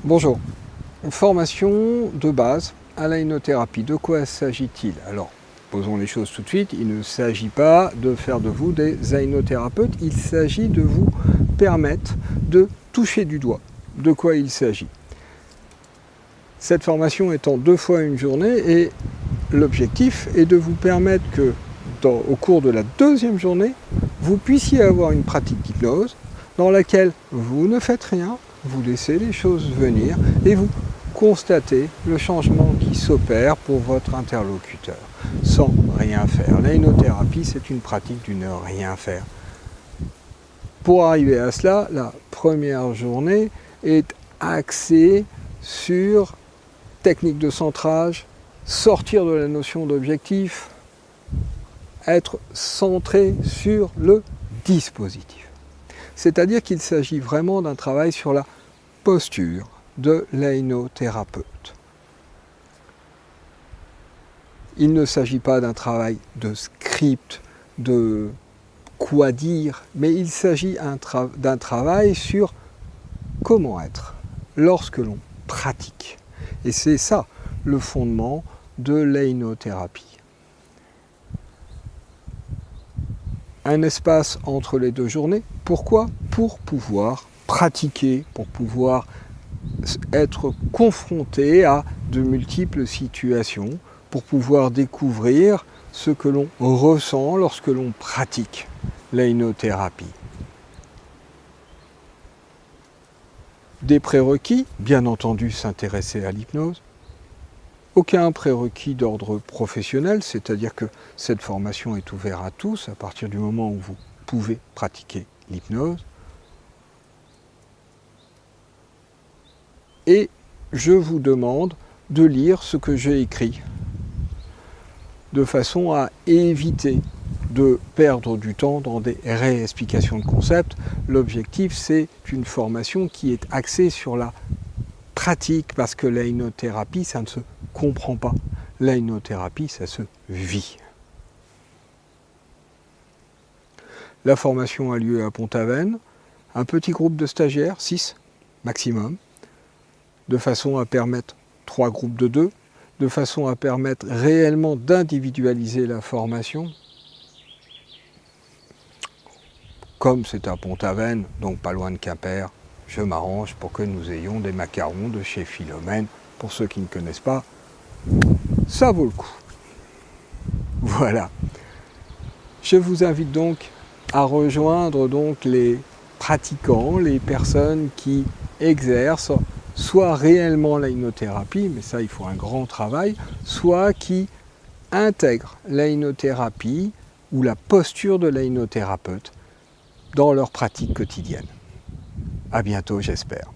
Bonjour, une formation de base à l'aïnothérapie. De quoi s'agit-il? Alors, posons les choses tout de suite, il ne s'agit pas de faire de vous des aïnothérapeutes, il s'agit de vous permettre de toucher du doigt de quoi il s'agit. Cette formation est en 2 fois une journée et l'objectif est de vous permettre que, au cours de la 2e journée, vous puissiez avoir une pratique d'hypnose dans laquelle vous ne faites rien, vous laissez les choses venir et vous constatez le changement qui s'opère pour votre interlocuteur, sans rien faire. L'aïnothérapie, c'est une pratique du ne rien faire. Pour arriver à cela, la première journée est axée sur technique de centrage, sortir de la notion d'objectif, être centré sur le dispositif. C'est-à-dire qu'il s'agit vraiment d'un travail sur la posture de l'aïnothérapeute. Il ne s'agit pas d'un travail de script, de quoi dire, mais il s'agit d'un travail sur comment être lorsque l'on pratique. Et c'est ça le fondement de l'aïnothérapie. Un espace entre les 2 journées. Pourquoi? Pour pouvoir pratiquer, pour pouvoir être confronté à de multiples situations, pour pouvoir découvrir ce que l'on ressent lorsque l'on pratique l'aïnothérapie. Des prérequis, bien entendu s'intéresser à l'hypnose. Aucun prérequis d'ordre professionnel, c'est-à-dire que cette formation est ouverte à tous à partir du moment où vous pouvez pratiquer l'hypnose. Et je vous demande de lire ce que j'ai écrit, de façon à éviter de perdre du temps dans des réexplications de concepts. L'objectif, c'est une formation qui est axée sur la pratique, parce que l'aïnothérapie, ça ne se comprend pas. L'aïnothérapie, ça se vit. La formation a lieu à Pont-Aven, un petit groupe de stagiaires, 6 maximum, de façon à permettre 3 groupes de 2, de façon à permettre réellement d'individualiser la formation. Comme c'est à Pont-Aven, donc pas loin de Quimper, je m'arrange pour que nous ayons des macarons de chez Philomène. Pour ceux qui ne connaissent pas, ça vaut le coup. Voilà. Je vous invite donc à rejoindre les pratiquants, les personnes qui exercent soit réellement l'aïnothérapie, mais ça il faut un grand travail, soit qui intègrent l'aïnothérapie ou la posture de l'aïnothérapeute dans leur pratique quotidienne. À bientôt, j'espère.